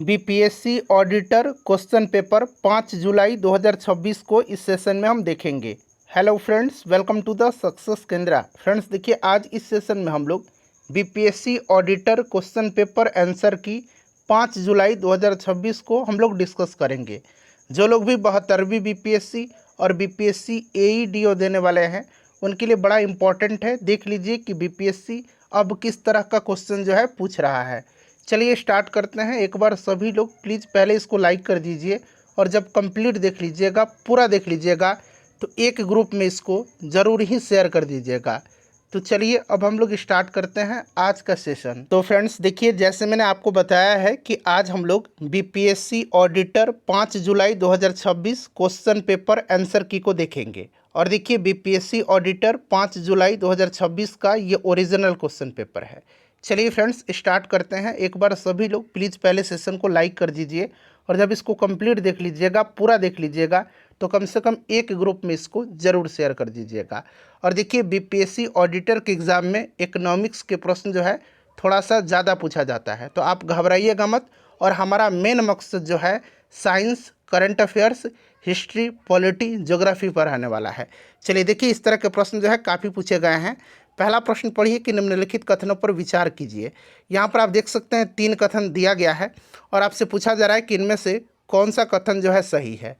BPSC auditor question paper 5 जुलाई 2026 को इस सेशन में हम देखेंगे। Hello friends, welcome to the success Kendra. Friends देखिए, आज इस सेशन में हम लोग BPSC auditor question paper answer की 5 जुलाई 2026 को हम लोग डिस्कस करेंगे। जो लोग भी 72वीं बीपीएससी और बीपीएससी एईडीओ देने वाले हैं उनके लिए बड़ा इंपॉर्टेंट है। देख लीजिए कि बीपीएससी अब किस तरह का क्वेश्चन जो है पूछ रहा है। चलिए स्टार्ट करते हैं। एक बार सभी लोग प्लीज़ पहले इसको लाइक कर दीजिए और जब कंप्लीट देख लीजिएगा, पूरा देख लीजिएगा, तो एक ग्रुप में इसको ज़रूर ही शेयर कर दीजिएगा। तो चलिए अब हम लोग स्टार्ट करते हैं आज का सेशन। तो फ्रेंड्स देखिए, जैसे मैंने आपको बताया है कि आज हम लोग बीपीएससी ऑडिटर 5 जुलाई 2026 क्वेश्चन पेपर आंसर की को देखेंगे। और देखिए, बीपीएससी ऑडिटर 5 जुलाई 2026 का ये ओरिजिनल क्वेश्चन पेपर है। चलिए फ्रेंड्स स्टार्ट करते हैं। एक बार सभी लोग प्लीज़ पहले सेशन को लाइक कर दीजिए और जब इसको कंप्लीट देख लीजिएगा, पूरा देख लीजिएगा, तो कम से कम एक ग्रुप में इसको ज़रूर शेयर कर दीजिएगा। और देखिए, बीपीएससी ऑडिटर के एग्ज़ाम में इकोनॉमिक्स के प्रश्न जो है थोड़ा सा ज़्यादा पूछा जाता है, तो आप घबराइएगा मत। और हमारा मेन मकसद जो है science, current affairs, history, polity, geography पर आने वाला है। चलिए देखिए, इस तरह के प्रश्न जो है काफ़ी पूछे गए हैं। पहला प्रश्न पढ़िए कि निम्नलिखित कथनों पर विचार कीजिए। यहाँ पर आप देख सकते हैं 3 कथन दिया गया है और आपसे पूछा जा रहा है कि इनमें से कौन सा कथन जो है सही है।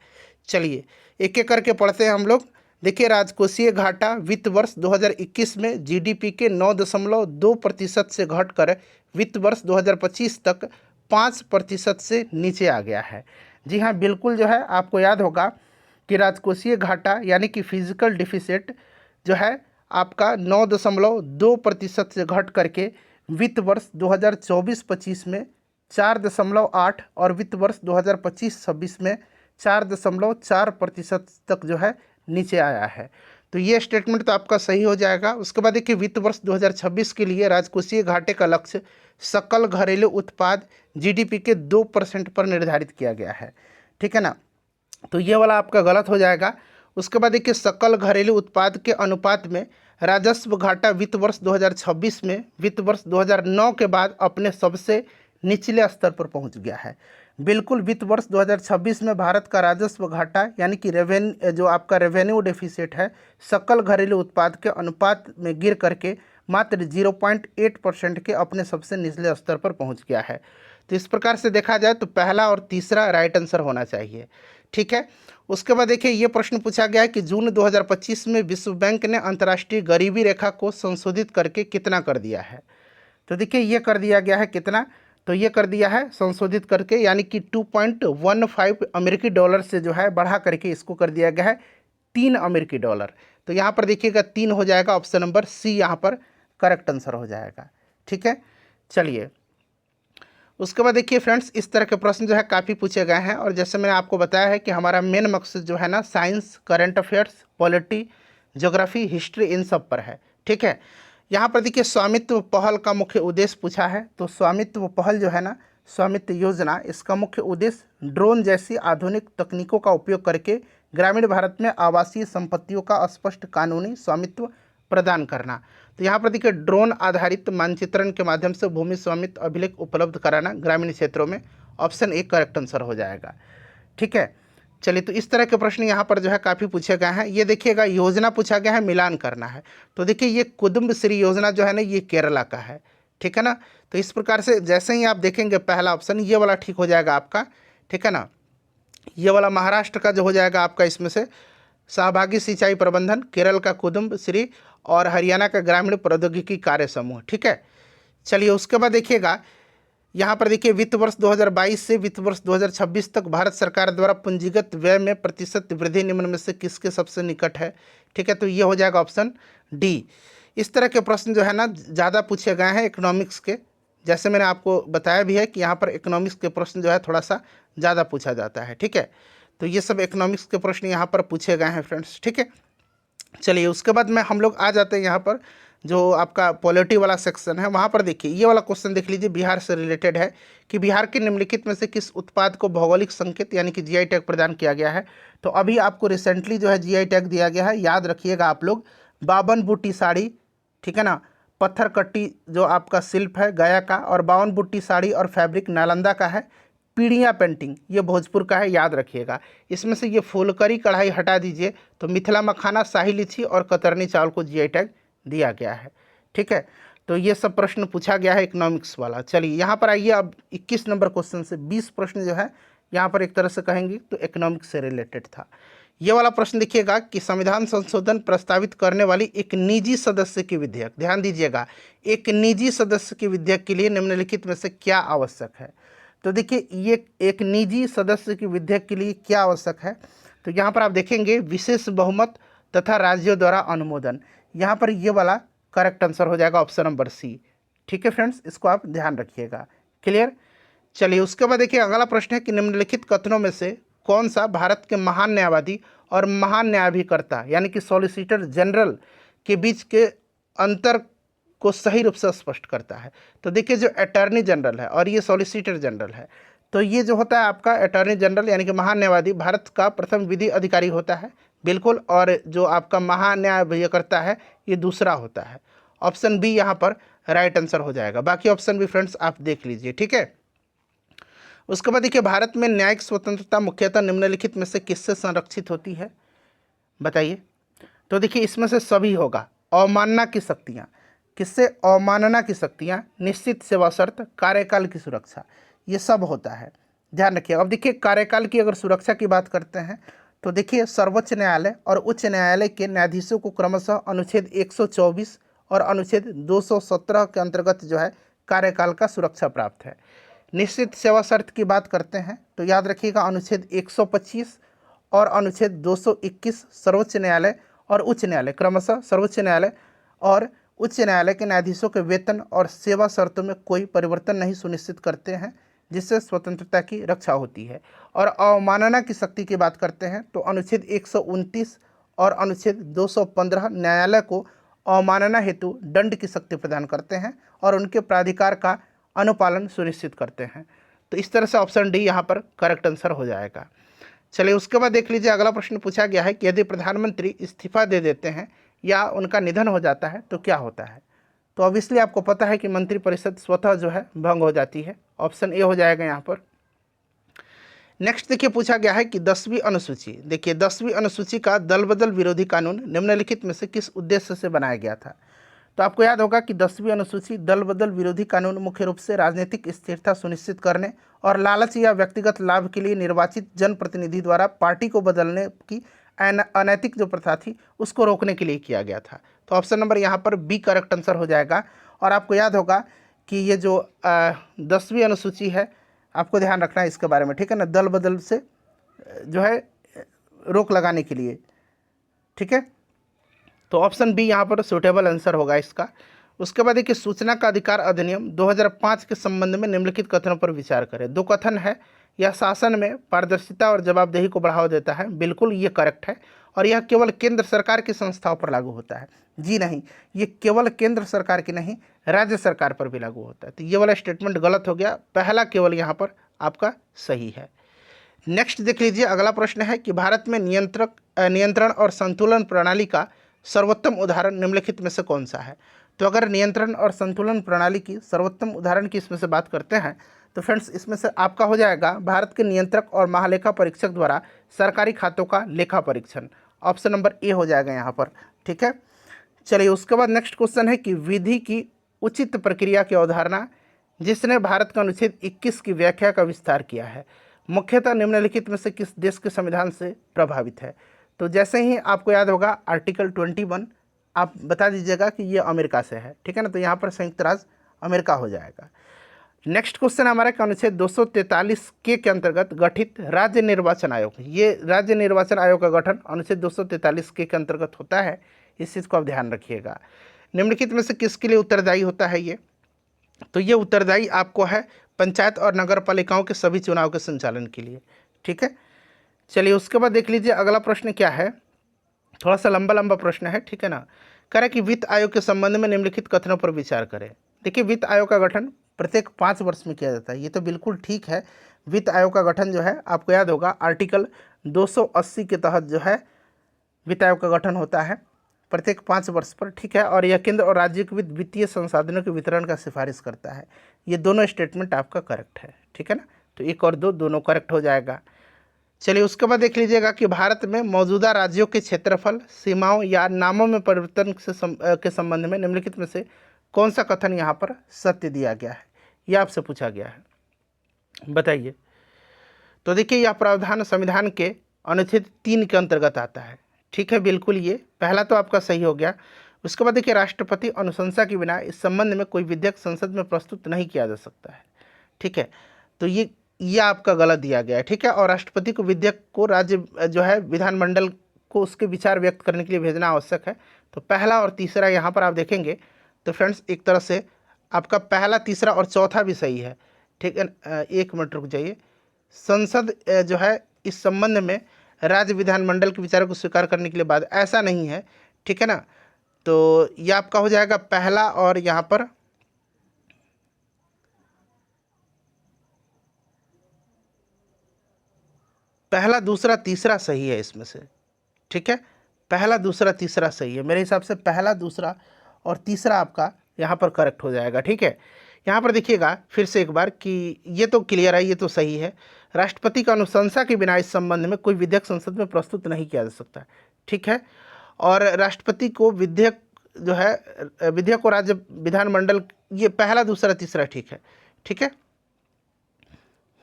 चलिए एक एक करके पढ़ते हैं हम लोग। देखिए, राजकोषीय घाटा वित्त वर्ष 2021 में जीडीपी के 9.2% से घटकर वित्त वर्ष 2025 तक 5% से नीचे आ गया है। जी हाँ, बिल्कुल जो है आपको याद होगा कि राजकोषीय घाटा यानी कि फिजिकल डिफिसिट जो है आपका 9.2% से घट करके वित्त वर्ष 2024-25 में 4.8 और वित्त वर्ष 2025-26 में 4.4% तक जो है नीचे आया है। तो ये स्टेटमेंट तो आपका सही हो जाएगा। उसके बाद देखिए, वित्त वर्ष 2026 के लिए राजकोषीय घाटे का लक्ष्य सकल घरेलू उत्पाद जीडीपी के 2% पर निर्धारित किया गया है। ठीक है ना, तो ये वाला आपका गलत हो जाएगा। उसके बाद देखिए, सकल घरेलू उत्पाद के अनुपात में राजस्व घाटा वित्त वर्ष 2026 में वित्त वर्ष 2009 के बाद अपने सबसे निचले स्तर पर पहुंच गया है। बिल्कुल, वित्त वर्ष 2026 में भारत का राजस्व घाटा यानी कि जो आपका रेवेन्यू डेफिसिट है सकल घरेलू उत्पाद के अनुपात में गिर करके मात्र 0.8% के अपने सबसे निचले स्तर पर पहुंच गया है। तो इस प्रकार से देखा जाए तो पहला और तीसरा राइट आंसर होना चाहिए। ठीक है। उसके बाद देखिए, ये प्रश्न पूछा गया है कि जून 2025 में विश्व बैंक ने अंतर्राष्ट्रीय गरीबी रेखा को संशोधित करके कितना कर दिया है। तो देखिए, ये कर दिया गया है कितना, तो ये कर दिया है संशोधित करके यानी कि 2.15 अमेरिकी डॉलर से जो है बढ़ा करके इसको कर दिया गया है 3 अमेरिकी डॉलर। तो यहाँ पर देखिएगा 3 हो जाएगा, ऑप्शन नंबर सी यहाँ पर करेक्ट आंसर हो जाएगा। ठीक है। चलिए उसके बाद देखिए फ्रेंड्स, इस तरह के प्रश्न जो है काफ़ी पूछे गए हैं और जैसे मैंने आपको बताया है कि हमारा मेन मकसद जो है ना science, current affairs, polity, geography, history in सब पर है। ठीक है। यहाँ पर देखिए, स्वामित्व पहल का मुख्य उद्देश्य पूछा है। तो स्वामित्व पहल जो है ना, स्वामित्व योजना, इसका मुख्य उद्देश्य ड्रोन जैसी आधुनिक तकनीकों का उपयोग करके ग्रामीण भारत में आवासीय संपत्तियों का स्पष्ट कानूनी स्वामित्व प्रदान करना। तो यहाँ पर देखिए, ड्रोन आधारित मानचित्रण के माध्यम से भूमि स्वामित्व अभिलेख उपलब्ध कराना ग्रामीण क्षेत्रों में, ऑप्शन ए करेक्ट आंसर हो जाएगा। ठीक है। चलिए, तो इस तरह के प्रश्न यहाँ पर जो है काफ़ी पूछे गए हैं। ये देखिएगा, योजना पूछा गया है, मिलान करना है। तो देखिए, ये कुटुंबश्री योजना जो है ना, ये केरला का है। ठीक है ना। तो इस प्रकार से जैसे ही आप देखेंगे पहला ऑप्शन ये वाला ठीक हो जाएगा आपका। ठीक है ना। ये वाला महाराष्ट्र का जो हो जाएगा आपका, इसमें से सहभागी सिंचाई प्रबंधन, केरल का कुटुंबश्री और हरियाणा का ग्रामीण प्रौद्योगिकी कार्य समूह। ठीक है। चलिए उसके बाद देखिएगा, यहाँ पर देखिए, वित्त वर्ष 2022 से वित्त वर्ष 2026 तक भारत सरकार द्वारा पूंजीगत व्यय में प्रतिशत वृद्धि निम्न में से किसके सबसे निकट है। ठीक है। तो ये हो जाएगा ऑप्शन डी। इस तरह के प्रश्न जो है ना ज़्यादा पूछे गए हैं इकोनॉमिक्स के। जैसे मैंने आपको बताया भी है कि यहाँ पर इकोनॉमिक्स के प्रश्न जो है थोड़ा सा ज़्यादा पूछा जाता है। ठीक है। तो ये सब इकोनॉमिक्स के प्रश्न यहाँ पर पूछे गए हैं फ्रेंड्स। ठीक है। चलिए उसके बाद में हम लोग आ जाते हैं यहाँ पर जो आपका पॉलिटी वाला सेक्शन है। वहाँ पर देखिए, ये वाला क्वेश्चन देख लीजिए, बिहार से रिलेटेड है कि बिहार के निम्नलिखित में से किस उत्पाद को भौगोलिक संकेत यानी कि जीआई टैग प्रदान किया गया है। तो अभी आपको रिसेंटली जो है जीआई टैग दिया गया है, याद रखिएगा आप लोग, बावन बूटी साड़ी। ठीक है ना। पत्थर कट्टी जो आपका शिल्प है गया का, और 52 बूटी साड़ी और फैब्रिक नालंदा का है। पीड़िया पेंटिंग, ये भोजपुर का है, याद रखिएगा। इसमें से ये फुलकरी कढ़ाई हटा दीजिए तो मिथिला मखाना, शाही लीची और कतरनी चावल को जीआई टैग दिया गया है। ठीक है, तो ये सब प्रश्न पूछा गया है इकोनॉमिक्स वाला। चलिए यहाँ पर आइए, अब 21 नंबर क्वेश्चन से 20 प्रश्न जो है यहाँ पर एक तरह से कहेंगे तो इकोनॉमिक्स से रिलेटेड था। ये वाला प्रश्न देखिएगा कि संविधान संशोधन प्रस्तावित करने वाली एक निजी सदस्य की विधेयक, ध्यान दीजिएगा, एक निजी सदस्य की विधेयक के लिए निम्नलिखित में से क्या आवश्यक है। तो देखिए ये एक निजी सदस्य की विधेयक के लिए क्या आवश्यक है, तो यहाँ पर आप देखेंगे विशेष बहुमत तथा राज्यों द्वारा अनुमोदन। यहाँ पर ये वाला करेक्ट आंसर हो जाएगा ऑप्शन नंबर सी। ठीक है फ्रेंड्स, इसको आप ध्यान रखिएगा। क्लियर। चलिए उसके बाद देखिए अगला प्रश्न है कि निम्नलिखित कथनों में से कौन सा भारत के महान न्यायवादी और महान न्यायाधिकर्ता यानी कि सॉलिसिटर जनरल के बीच के अंतर को सही रूप से स्पष्ट करता है। तो देखिए जो अटॉर्नी जनरल है और ये सॉलिसिटर जनरल है, तो ये जो होता है आपका अटॉर्नी जनरल यानी कि महान न्यायवादी भारत का प्रथम विधि अधिकारी होता है, बिल्कुल, और जो आपका महान्यायाधिकर्ता है ये दूसरा होता है। ऑप्शन बी यहाँ पर राइट आंसर हो जाएगा। बाकी ऑप्शन भी फ्रेंड्स आप देख लीजिए। ठीक है, उसके बाद देखिए भारत में न्यायिक स्वतंत्रता मुख्यतः निम्नलिखित में से किससे संरक्षित होती है, बताइए। तो देखिए इसमें से सभी होगा। अवमानना की शक्तियाँ, किससे? अवमानना की शक्तियाँ, निश्चित सेवा शर्त, कार्यकाल की सुरक्षा, ये सब होता है, ध्यान रखिए। अब देखिए कार्यकाल की अगर सुरक्षा की बात करते हैं तो देखिए सर्वोच्च न्यायालय और उच्च न्यायालय के न्यायाधीशों को क्रमशः अनुच्छेद 124 और अनुच्छेद 217 के अंतर्गत जो है कार्यकाल का सुरक्षा प्राप्त है। निश्चित सेवा शर्त की बात करते हैं तो याद रखिएगा अनुच्छेद 125 और अनुच्छेद 221 सर्वोच्च न्यायालय और उच्च न्यायालय, क्रमशः सर्वोच्च न्यायालय और उच्च न्यायालय के न्यायाधीशों के वेतन और सेवा शर्तों में कोई परिवर्तन नहीं सुनिश्चित करते हैं, जिससे स्वतंत्रता की रक्षा होती है। और अवमानना की शक्ति की बात करते हैं तो अनुच्छेद 129 और अनुच्छेद 215 न्यायालय को अवमानना हेतु दंड की शक्ति प्रदान करते हैं और उनके प्राधिकार का अनुपालन सुनिश्चित करते हैं। तो इस तरह से ऑप्शन डी यहाँ पर करेक्ट आंसर हो जाएगा। चलिए उसके बाद देख लीजिए अगला प्रश्न पूछा गया है कि यदि प्रधानमंत्री इस्तीफा दे देते हैं या उनका निधन हो जाता है तो क्या होता है। तो ऑब्वियसली आपको पता है कि मंत्रिपरिषद स्वतः जो है भंग हो जाती है। ऑप्शन ए हो जाएगा यहाँ पर। नेक्स्ट देखिए पूछा गया है कि 10वीं अनुसूची, देखिए 10वीं अनुसूची का दल बदल विरोधी कानून निम्नलिखित में से किस उद्देश्य से बनाया गया था। तो आपको याद होगा कि 10वीं अनुसूची दल बदल विरोधी कानून मुख्य रूप से राजनीतिक स्थिरता सुनिश्चित करने और लालच या व्यक्तिगत लाभ के लिए निर्वाचित जनप्रतिनिधि द्वारा पार्टी को बदलने की अनैतिक जो प्रथा थी उसको रोकने के लिए किया गया था। तो ऑप्शन नंबर यहाँ पर बी करेक्ट आंसर हो जाएगा। और आपको याद होगा कि ये जो 10वीं अनुसूची है आपको ध्यान रखना है इसके बारे में, ठीक है ना, दल बदल से जो है रोक लगाने के लिए। ठीक है, तो ऑप्शन बी यहाँ पर सूटेबल आंसर होगा इसका। उसके बाद देखिए सूचना का अधिकार अधिनियम 2005 के संबंध में निम्नलिखित कथनों पर विचार करें। दो कथन है, यह शासन में पारदर्शिता और जवाबदेही को बढ़ावा देता है, बिल्कुल ये करेक्ट है। और यह केवल केंद्र सरकार की संस्थाओं पर लागू होता है, जी नहीं, ये केवल केंद्र सरकार की नहीं राज्य सरकार पर भी लागू होता है। तो ये वाला स्टेटमेंट गलत हो गया, पहला केवल यहाँ पर आपका सही है। नेक्स्ट देख लीजिए अगला प्रश्न है कि भारत में नियंत्रण और संतुलन प्रणाली का सर्वोत्तम उदाहरण निम्नलिखित में से कौन सा है। तो अगर नियंत्रण और संतुलन प्रणाली की सर्वोत्तम उदाहरण की इसमें से बात करते हैं तो फ्रेंड्स इसमें से आपका हो जाएगा भारत के नियंत्रक और महालेखा परीक्षक द्वारा सरकारी खातों का लेखा परीक्षण। ऑप्शन नंबर ए हो जाएगा यहाँ पर। ठीक है, चलिए उसके बाद नेक्स्ट क्वेश्चन है कि विधि की उचित प्रक्रिया की अवधारणा जिसने भारत के अनुच्छेद 21 की व्याख्या का विस्तार किया है मुख्यतः निम्नलिखित में से किस देश के संविधान से प्रभावित है। तो जैसे ही आपको याद होगा आर्टिकल 21 आप बता दीजिएगा कि ये अमेरिका से है, ठीक है ना, तो यहाँ पर संयुक्त राज्य अमेरिका हो जाएगा। नेक्स्ट क्वेश्चन हमारा अनुच्छेद 243 के अंतर्गत गठित राज्य निर्वाचन आयोग, ये राज्य निर्वाचन आयोग का गठन अनुच्छेद 243 के अंतर्गत होता है, इस चीज़ को आप ध्यान रखिएगा। निम्नलिखित में से किसके लिए उत्तरदायी होता है ये, तो ये उत्तरदायी आपको है पंचायत और नगर पालिकाओं के सभी चुनाव के संचालन के लिए। ठीक है, चलिए उसके बाद देख लीजिए अगला प्रश्न क्या है, थोड़ा सा लंबा प्रश्न है, ठीक है ना। कह रहा है कि वित्त आयोग के संबंध में निम्नलिखित कथनों पर विचार करें। देखिए वित्त आयोग का गठन प्रत्येक 5 वर्ष में किया जाता है, ये तो बिल्कुल ठीक है। वित्त आयोग का गठन जो है आपको याद होगा आर्टिकल 280 के तहत जो है वित्त आयोग का गठन होता है प्रत्येक 5 वर्ष पर, ठीक है। और यह केंद्र और राज्य के वित्तीय संसाधनों के वितरण का सिफारिश करता है। ये दोनों स्टेटमेंट आपका करेक्ट है, ठीक है ना। तो 1 और 2 दोनों करेक्ट हो जाएगा। चलिए उसके बाद देख लीजिएगा कि भारत में मौजूदा राज्यों के क्षेत्रफल, सीमाओं या नामों में परिवर्तन के संबंध में निम्नलिखित में से कौन सा कथन यहाँ पर सत्य दिया गया है, यह आपसे पूछा गया है, बताइए। तो देखिए यह प्रावधान संविधान के अनुच्छेद 3 के अंतर्गत आता है। ठीक है, बिल्कुल ये पहला तो आपका सही हो गया। उसके बाद देखिए राष्ट्रपति अनुशंसा के बिना इस संबंध में कोई विधेयक संसद में प्रस्तुत नहीं किया जा सकता है। ठीक है, तो ये आपका गलत दिया गया है। ठीक है, और राष्ट्रपति को विधेयक को राज्य जो है विधानमंडल को उसके विचार व्यक्त करने के लिए भेजना आवश्यक है। तो पहला और तीसरा यहाँ पर आप देखेंगे तो फ्रेंड्स एक तरह से आपका पहला, तीसरा और चौथा भी सही है। ठीक है, 1 मिनट रुक जाइए। संसद जो है इस संबंध में राज्य विधानमंडल के विचारों को स्वीकार करने के लिए बाद, ऐसा नहीं है। ठीक है ना, तो यह आपका हो जाएगा पहला, और यहाँ पर पहला, दूसरा, तीसरा सही है इसमें से। ठीक है, पहला, दूसरा, तीसरा सही है मेरे हिसाब से। पहला, दूसरा और तीसरा आपका यहाँ पर करेक्ट हो जाएगा। ठीक है, यहाँ पर देखिएगा फिर से एक बार कि ये तो क्लियर है, ये तो सही है। राष्ट्रपति का अनुशंसा के बिना इस संबंध में कोई विधेयक संसद में प्रस्तुत नहीं किया जा सकता। ठीक है, और राष्ट्रपति को विधेयक जो है विधेयक और राज्य विधानमंडल, ये पहला, दूसरा, तीसरा ठीक है। ठीक है,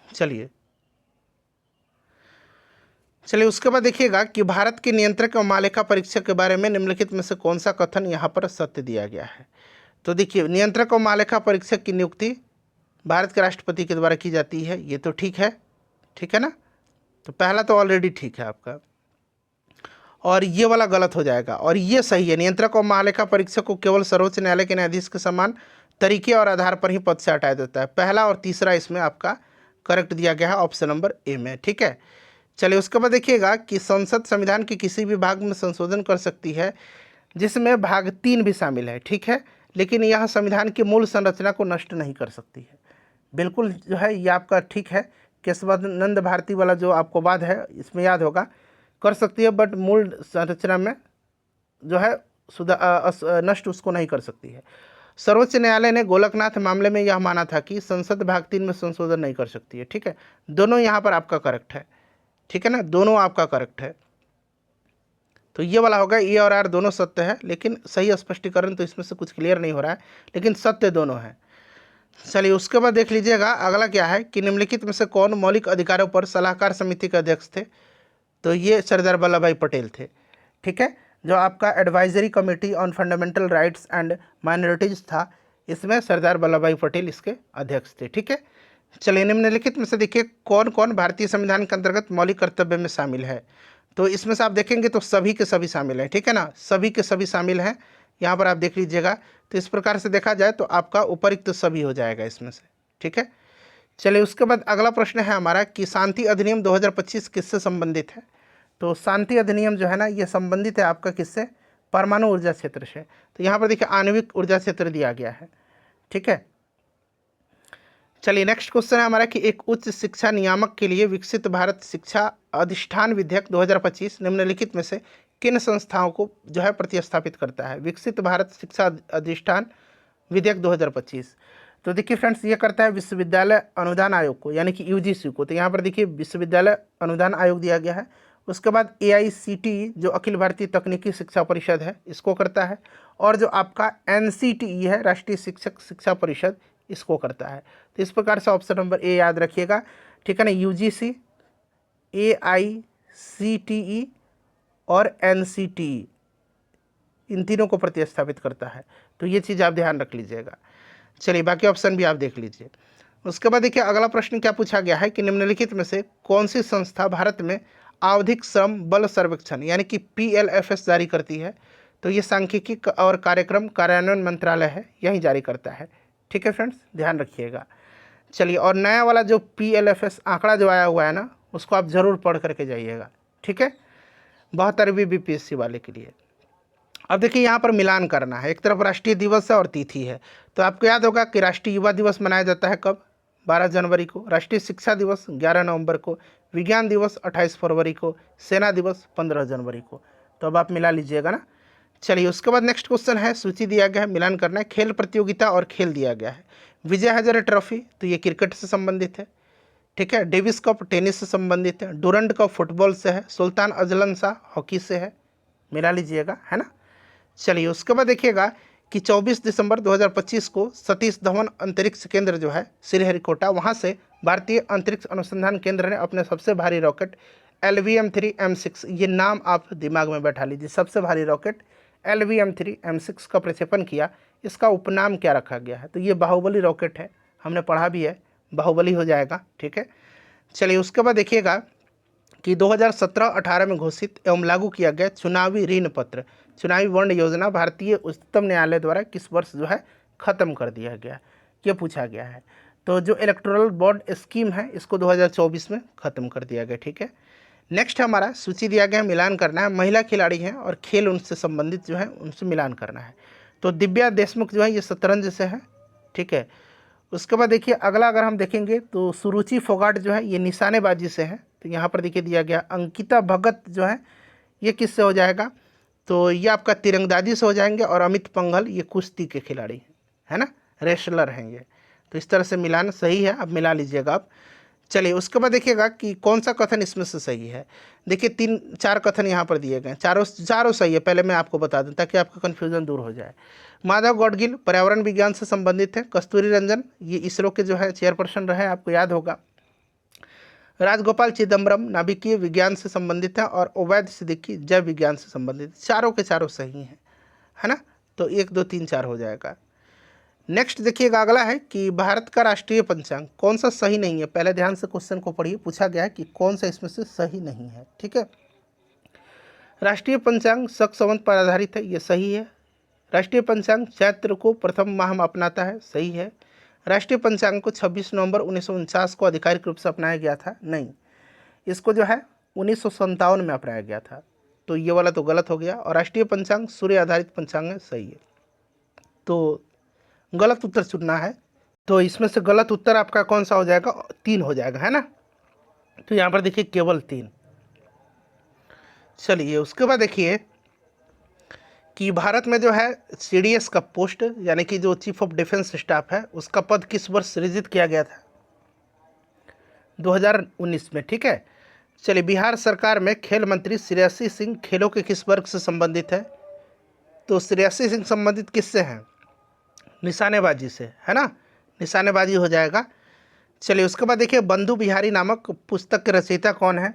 चलिए उसके बाद देखिएगा कि भारत के नियंत्रक और मालिका परीक्षक के बारे में निम्नलिखित में से कौन सा कथन यहाँ पर सत्य दिया गया है। तो देखिए नियंत्रक और मालिका परीक्षक की नियुक्ति भारत के राष्ट्रपति के द्वारा की जाती है, ये तो ठीक है। ठीक है ना, तो पहला तो ऑलरेडी ठीक है आपका, और ये वाला गलत हो जाएगा, और ये सही है। नियंत्रक और मालिका परीक्षक को केवल सर्वोच्च न्यायालय के न्यायाधीश के समान तरीके और आधार पर ही पद से हटाया जाता है। पहला और तीसरा इसमें आपका करेक्ट दिया गया है ऑप्शन नंबर ए में। ठीक है, चलिए उसके बाद देखिएगा कि संसद संविधान के किसी भी भाग में संशोधन कर सकती है जिसमें भाग 3 भी शामिल है। ठीक है, लेकिन यह संविधान की मूल संरचना को नष्ट नहीं कर सकती है। बिल्कुल जो है ये आपका ठीक है। केशवानंद भारती वाला जो आपको वाद है इसमें याद होगा, कर सकती है बट मूल संरचना में जो है नष्ट उसको नहीं कर सकती है। सर्वोच्च न्यायालय ने गोलकनाथ मामले में यह माना था कि संसद भाग 3 में संशोधन नहीं कर सकती है। ठीक है, दोनों यहाँ पर आपका करेक्ट है। ठीक है ना, दोनों आपका करेक्ट है। तो ये वाला होगा, ए और आर दोनों सत्य है, लेकिन सही स्पष्टीकरण तो इसमें से कुछ क्लियर नहीं हो रहा है, लेकिन सत्य दोनों है। चलिए उसके बाद देख लीजिएगा अगला क्या है कि निम्नलिखित में से कौन मौलिक अधिकारों पर सलाहकार समिति के अध्यक्ष थे। तो ये सरदार वल्लभ भाई पटेल थे। ठीक है, जो आपका advisory committee on fundamental rights and minorities था, इसमें सरदार वल्लभ भाई पटेल इसके अध्यक्ष थे। ठीक है, चलिए निम्नलिखित में से देखिए कौन कौन भारतीय संविधान के अंतर्गत मौलिक कर्तव्य में शामिल है। तो इसमें से आप देखेंगे तो सभी के सभी शामिल हैं। ठीक है ना, सभी के सभी शामिल हैं, यहाँ पर आप देख लीजिएगा। तो इस प्रकार से देखा जाए तो आपका उपरिक्त सभी हो जाएगा इसमें से। ठीक है, चलिए उसके बाद अगला प्रश्न है हमारा कि शांति अधिनियम 2025 किससे संबंधित है। तो शांति अधिनियम जो है ना ये संबंधित है आपका किससे, परमाणु ऊर्जा क्षेत्र से। तो यहाँ पर देखिए आणविक ऊर्जा क्षेत्र दिया गया है। ठीक है, चलिए नेक्स्ट क्वेश्चन है हमारा कि एक उच्च शिक्षा नियामक के लिए विकसित भारत शिक्षा अधिष्ठान विधेयक 2025 निम्नलिखित में से किन संस्थाओं को जो है प्रतिस्थापित करता है। विकसित भारत शिक्षा अधिष्ठान विधेयक 2025, तो देखिए फ्रेंड्स ये करता है विश्वविद्यालय अनुदान आयोग को, यानी कि यूजीसी को। तो यहाँ पर देखिए विश्वविद्यालय अनुदान आयोग दिया गया है। उसके बाद AICTE जो अखिल भारतीय तकनीकी शिक्षा परिषद है इसको करता है, और जो आपका NCTE है राष्ट्रीय शिक्षक शिक्षा परिषद इसको करता है। तो इस प्रकार से ऑप्शन नंबर ए याद रखिएगा। ठीक है ना, UGC, AICTE और NCTE इन तीनों को प्रतिस्थापित करता है। तो ये चीज़ आप ध्यान रख लीजिएगा। चलिए बाकी ऑप्शन भी आप देख लीजिए। उसके बाद देखिए अगला प्रश्न क्या पूछा गया है कि निम्नलिखित में से कौन सी संस्था भारत में आवधिक श्रम बल सर्वेक्षण यानी कि PLFS जारी करती है। तो ये सांख्यिकी और कार्यक्रम कार्यान्वयन मंत्रालय है, यही जारी करता है। ठीक है फ्रेंड्स, ध्यान रखिएगा। चलिए, और नया वाला जो PLFS आंकड़ा जो आया हुआ है ना उसको आप ज़रूर पढ़ करके जाइएगा। ठीक है, 72वीं BPSC वाले के लिए। अब देखिए यहाँ पर मिलान करना है, एक तरफ राष्ट्रीय दिवस है और तिथि है। तो आपको याद होगा कि राष्ट्रीय युवा दिवस मनाया जाता है कब, 12 जनवरी को। राष्ट्रीय शिक्षा दिवस 11 नवंबर को। विज्ञान दिवस 28 फरवरी को। सेना दिवस 15 जनवरी को। तो अब आप मिला लीजिएगा ना। चलिए उसके बाद नेक्स्ट क्वेश्चन है, सूची दिया गया है, मिलान करना है। खेल प्रतियोगिता और खेल दिया गया है। विजय हजारे ट्रॉफी, तो ये क्रिकेट से संबंधित है। ठीक है। डेविस कप टेनिस से संबंधित है, डूरंड कप फुटबॉल से है, सुल्तान अजलन शाह हॉकी से है, मिला लीजिएगा, है ना। चलिए उसके बाद देखिएगा कि 24 दिसंबर 2025 को सतीश धवन अंतरिक्ष केंद्र जो है श्रीहरिकोटा, वहाँ से भारतीय अंतरिक्ष अनुसंधान केंद्र ने अपने सबसे भारी रॉकेट LVM-3M6, ये नाम आप दिमाग में बैठा लीजिए, सबसे भारी रॉकेट LVM-3M6 का प्रक्षेपण किया। इसका उपनाम क्या रखा गया है? तो ये बाहुबली रॉकेट है, हमने पढ़ा भी है, बाहुबली हो जाएगा, ठीक है। चलिए उसके बाद देखिएगा कि 2017-18 में घोषित एवं लागू किया गया चुनावी ऋण पत्र, चुनावी बॉन्ड योजना भारतीय उच्चतम न्यायालय द्वारा किस वर्ष जो है ख़त्म कर दिया गया, ये पूछा गया है। तो जो इलेक्टोरल बॉन्ड स्कीम है इसको 2024 में ख़त्म कर दिया गया, ठीक है। नेक्स्ट हमारा सूची दिया गया, मिलान करना है, महिला खिलाड़ी हैं और खेल उनसे संबंधित जो है उनसे मिलान करना है। तो दिव्या देशमुख जो है ये शतरंज से है, ठीक है। उसके बाद देखिए अगला अगर हम देखेंगे तो सुरुचि फोगाट जो है ये निशानेबाजी से है। तो यहाँ पर देखिए दिया गया अंकिता भगत जो है ये किससे हो जाएगा? तो ये आपका तिरंगबाजी से हो जाएंगे। और अमित पंघल ये कुश्ती के खिलाड़ी है ना, रेसलर हैं ये। तो इस तरह से मिलान सही है, अब मिला लीजिएगा आप। चलिए उसके बाद देखिएगा कि कौन सा कथन इसमें से सही है। देखिए 3-4 कथन यहाँ पर दिए गए, चारों सही है। पहले मैं आपको बता दूं ताकि आपका कन्फ्यूजन दूर हो जाए। माधव गौडगिल पर्यावरण विज्ञान से संबंधित है। कस्तूरी रंजन ये इसरो के जो है चेयरपर्सन रहे, आपको याद होगा। राजगोपाल चिदम्बरम नाभिकीय विज्ञान से संबंधित है। और ओवैद सिद्दीकी जैव विज्ञान से संबंधित, चारों के चारों सही हैं, है ना। तो 1 2 3 4 हो जाएगा। नेक्स्ट देखिएगा अगला है कि भारत का राष्ट्रीय पंचांग कौन सा सही नहीं है। पहले ध्यान से क्वेश्चन को पढ़िए, पूछा गया है कि कौन सा इसमें से सही नहीं है, ठीक है। राष्ट्रीय पंचांग शक संवत पर आधारित है, ये सही है। राष्ट्रीय पंचांग चैत्र को प्रथम माह में अपनाता है, सही है। राष्ट्रीय पंचांग को 26 नवंबर 1949 को आधिकारिक रूप से अपनाया गया था, नहीं, इसको जो है 1957 में अपनाया गया था। तो ये वाला तो गलत हो गया। और राष्ट्रीय पंचांग सूर्य आधारित पंचांग है, सही है। तो गलत उत्तर चुनना है। तो इसमें से गलत उत्तर आपका कौन सा हो जाएगा? 3 हो जाएगा, है ना। तो यहाँ पर देखिए केवल 3। चलिए उसके बाद देखिए कि भारत में जो है CDS का पोस्ट यानी कि जो चीफ ऑफ डिफेंस स्टाफ है उसका पद किस वर्ष सृजित किया गया था? 2019 में, ठीक है। चलिए बिहार सरकार में खेल मंत्री श्रेयसी सिंह खेलों के किस वर्ग से संबंधित है? तो श्रेयसी सिंह संबंधित किससे हैं? निशानेबाजी से, है ना, निशानेबाजी हो जाएगा। चलिए उसके बाद देखिए बंधु बिहारी नामक पुस्तक के रचयिता कौन है?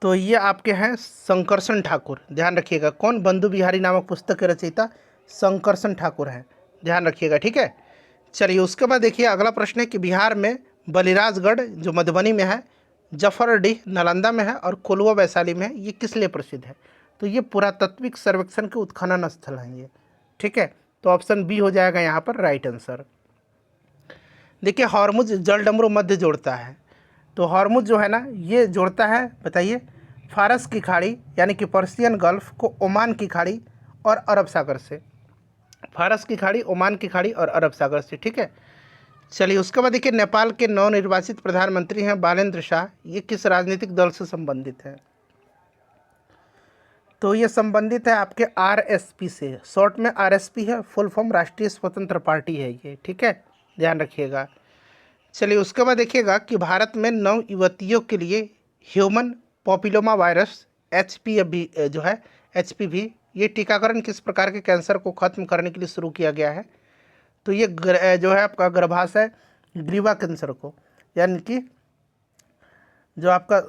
तो ये आपके हैं शंकरसन ठाकुर, ध्यान रखिएगा। कौन? बंधु बिहारी नामक पुस्तक के रचयिता शंकरसन ठाकुर हैं, ध्यान रखिएगा, ठीक है। चलिए उसके बाद देखिए अगला प्रश्न है कि बिहार में बलिराजगढ़ जो मधुबनी में है, जफरडीह नालंदा में है और कोल्हुआ वैशाली में है, ये किस लिए प्रसिद्ध है? तो ये पुरातात्विक सर्वेक्षण के उत्खनन स्थल हैं ये, ठीक है। तो ऑप्शन बी हो जाएगा यहाँ पर राइट आंसर। देखिए हॉर्मुज जलडमरू मध्य जोड़ता है। तो हॉर्मुज जो है ना ये जोड़ता है, बताइए, फारस की खाड़ी यानी कि पर्शियन गल्फ को ओमान की खाड़ी और अरब सागर से। फारस की खाड़ी, ओमान की खाड़ी और अरब सागर से, ठीक है। चलिए उसके बाद देखिए नेपाल के नवनिर्वाचित प्रधानमंत्री हैं बालेंद्र शाह, ये किस राजनीतिक दल से संबंधित है? तो ये संबंधित है आपके RSP से, शॉर्ट में RSP है, फुल फॉर्म राष्ट्रीय स्वतंत्र पार्टी है ये, ठीक है, ध्यान रखिएगा। चलिए उसके बाद देखिएगा कि भारत में नव युवतियों के लिए ह्यूमन पॉपिलोमा वायरस HPV जो है HPV, ये टीकाकरण किस प्रकार के कैंसर को खत्म करने के लिए शुरू किया गया है? तो ये जो है आपका गर्भाशय ग्रीवा कैंसर को, यानी कि जो आपका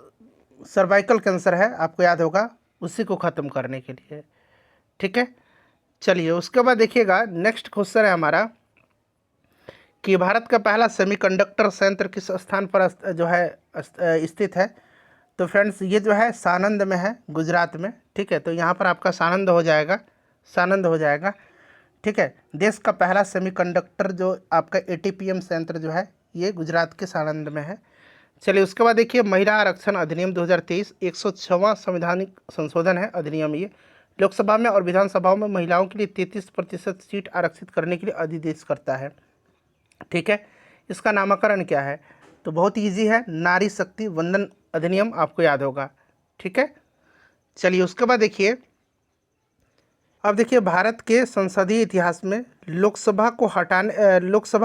सर्वाइकल कैंसर है, आपको याद होगा, उसी को ख़त्म करने के लिए, ठीक है। चलिए उसके बाद देखिएगा नेक्स्ट क्वेश्चन है हमारा कि भारत का पहला सेमीकंडक्टर संयंत्र किस स्थान पर जो है स्थित है? तो फ्रेंड्स ये जो है सानंद में है, गुजरात में, ठीक है। तो यहाँ पर आपका सानंद हो जाएगा, सानंद हो जाएगा, ठीक है। देश का पहला सेमीकंडक्टर जो आपका ATPM संयंत्र जो है ये गुजरात के सानंद में है। चलिए उसके बाद देखिए महिला आरक्षण अधिनियम 2023 106वां संवैधानिक संशोधन है अधिनियम। ये लोकसभा में और विधानसभाओं में महिलाओं के लिए 33% सीट आरक्षित करने के लिए अधिदेश करता है, ठीक है। इसका नामकरण क्या है? तो बहुत ईजी है, नारी शक्ति वंदन अधिनियम, आपको याद होगा, ठीक है। चलिए उसके बाद देखिए अब देखिए भारत के संसदीय इतिहास में लोकसभा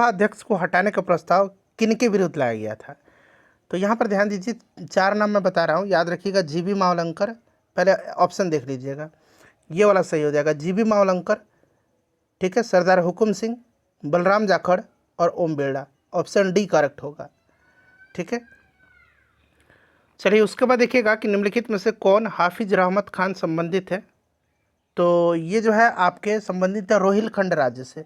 अध्यक्ष को हटाने का प्रस्ताव किन के विरुद्ध लाया गया था? तो यहाँ पर ध्यान दीजिए, 4 नाम मैं बता रहा हूँ, याद रखिएगा। जीबी मावलंकर, पहले ऑप्शन देख लीजिएगा, ये वाला सही हो जाएगा, जीबी मावलंकर, ठीक है, सरदार हुकुम सिंह, बलराम जाखड़ और Om Birla. Option D correct होगा, ठीक है। चलिए उसके बाद देखिएगा कि निम्नलिखित में से कौन हाफिज रहमत खान संबंधित है? तो ये जो है आपके संबंधित है रोहिलखंड राज्य से,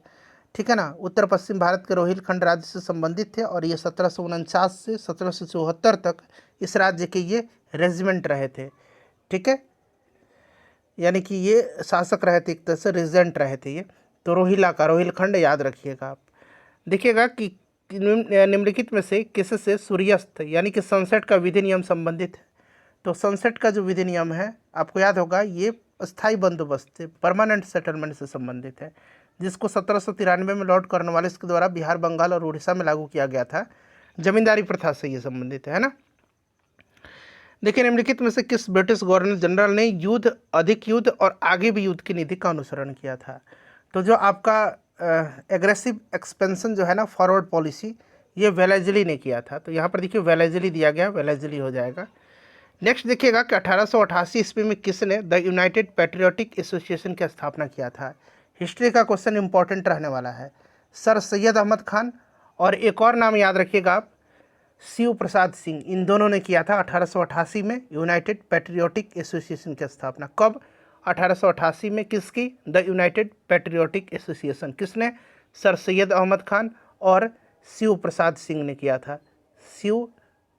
ठीक है ना, उत्तर पश्चिम भारत के रोहिलखंड राज्य से संबंधित थे और ये 1749 से 1774 तक इस राज्य के ये रेजिमेंट रहे थे, ठीक है, यानी कि ये शासक रहे थे, एक तरह से रेजिडेंट रहे थे ये। तो रोहिला का रोहिलखंड याद रखिएगा आप। देखिएगा कि निम्नलिखित में से किससे सूर्यास्त यानी कि सनसेट का विधि नियम संबंधित है? तो सनसेट का जो विधि नियम है आपको याद होगा, ये स्थायी बंदोबस्त से, परमानेंट सेटलमेंट से संबंधित है, जिसको 1793 में लॉर्ड कॉर्नवालिस के द्वारा बिहार, बंगाल और उड़ीसा में लागू किया गया था। जमींदारी प्रथा से ये संबंधित है ना। देखिए निम्नलिखित में से किस ब्रिटिश गवर्नर जनरल ने युद्ध, अधिक युद्ध और आगे भी युद्ध की नीति का अनुसरण किया था? तो जो आपका एग्रेसिव एक्सपेंशन जो है ना, फॉरवर्ड पॉलिसी, ये वेलेजली ने किया था। तो यहाँ पर देखिए वेलेजली दिया गया, वेलेजली हो जाएगा। नेक्स्ट देखिएगा कि 1888 ईस्वी में किसने द यूनाइटेड पैट्रियोटिक एसोसिएशन की स्थापना किया था? हिस्ट्री का क्वेश्चन इंपॉर्टेंट रहने वाला है। सर सैयद अहमद खान और एक और नाम याद रखिएगा आप, शिव प्रसाद सिंह, इन दोनों ने किया था 1888 में यूनाइटेड पैट्रियोटिक एसोसिएशन की स्थापना। कब? 1888 में। किसकी? The United patriotic association. किसने? सर सैयद अहमद खान और शिव प्रसाद सिंह ने किया था, शिव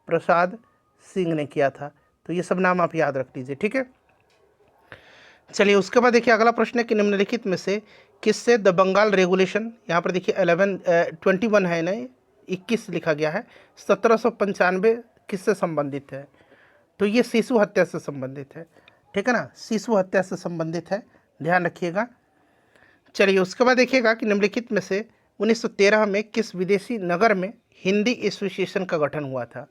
प्रसाद सिंह ने किया था। तो ये सब नाम आप याद रख लीजिए, ठीक है। चलिए उसके बाद देखिए अगला प्रश्न है कि निम्नलिखित में से किससे द बंगाल रेगुलेशन, यहाँ पर देखिए 21 है ना, 21 लिखा गया है, 1795 किससे संबंधित है? तो ये शिशु हत्या से संबंधित है, ठीक है ना, शिशु हत्या से संबंधित है, ध्यान रखिएगा। चलिए उसके बाद देखिएगा कि निम्नलिखित में से 1913 में किस विदेशी नगर में हिंदी एसोसिएशन का गठन हुआ था?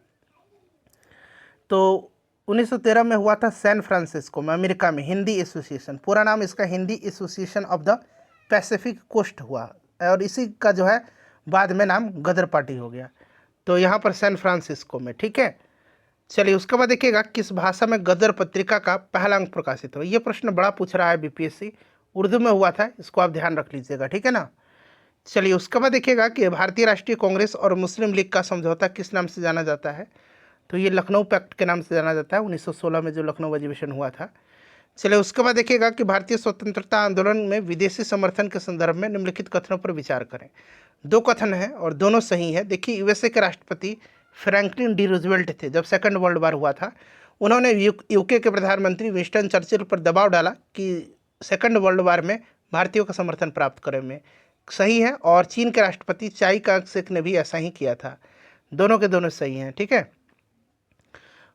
तो 1913 में हुआ था सैन फ्रांसिस्को में, अमेरिका में, हिंदी एसोसिएशन। पूरा नाम इसका Hindi association of the Pacific coast हुआ और इसी का जो है बाद में नाम गदर पार्टी हो गया। तो यहाँ पर सैन फ्रांसिस्को में, ठीक है। चलिए उसके बाद देखिएगा किस भाषा में गदर पत्रिका का पहला अंक प्रकाशित हुआ? ये प्रश्न बड़ा पूछ रहा है बीपीएससी, उर्दू में हुआ था, इसको आप ध्यान रख लीजिएगा, ठीक है ना। चलिए उसके बाद देखिएगा कि भारतीय राष्ट्रीय कांग्रेस और मुस्लिम लीग का समझौता किस नाम से जाना जाता है? तो ये लखनऊ पैक्ट के नाम से जाना जाता है, 1916 में जो लखनऊ अधिवेशन हुआ था। चलिए उसके बाद देखिएगा कि भारतीय स्वतंत्रता आंदोलन में विदेशी समर्थन के संदर्भ में निम्नलिखित कथनों पर विचार करें। 2 कथन हैं और दोनों सही है। देखिए यूएसए के राष्ट्रपति फ्रैंकलिन डी रूजवेल्ट थे जब सेकंड वर्ल्ड वार हुआ था, उन्होंने यूके के प्रधानमंत्री विंस्टन चर्चिल पर दबाव डाला कि सेकंड वर्ल्ड वार में भारतीयों का समर्थन प्राप्त करें में, सही है। और चीन के राष्ट्रपति चाई कांग शेक ने भी ऐसा ही किया था। दोनों के दोनों सही हैं, ठीक है।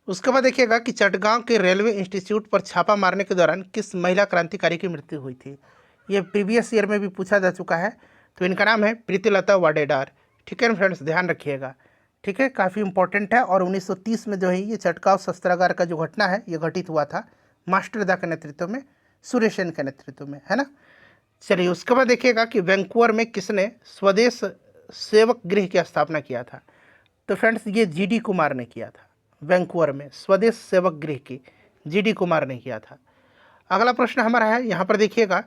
उसके बाद देखिएगा कि चटगांव के रेलवे इंस्टीट्यूट पर छापा मारने के दौरान किस महिला क्रांतिकारी की मृत्यु हुई थी? ये प्रीवियस ईयर में भी पूछा जा चुका है। तो इनका नाम है प्रीतिलता वाडेदार, ठीक है ना फ्रेंड्स, ध्यान रखिएगा, ठीक है, काफ़ी इंपॉर्टेंट है। और 1930 में जो है ये चटगांव शस्त्रागार का जो घटना है ये घटित हुआ था मास्टरदा के नेतृत्व में, सुरेश सेन के नेतृत्व में, है ना। चलिए उसके बाद देखिएगा कि वैंकूवर में किसने स्वदेश सेवक गृह की स्थापना किया था? तो फ्रेंड्स ये जीडी कुमार ने किया था। वैंकूवर में स्वदेश सेवक गृह की जीडी कुमार ने किया था। अगला प्रश्न हमारा है, यहाँ पर देखिएगा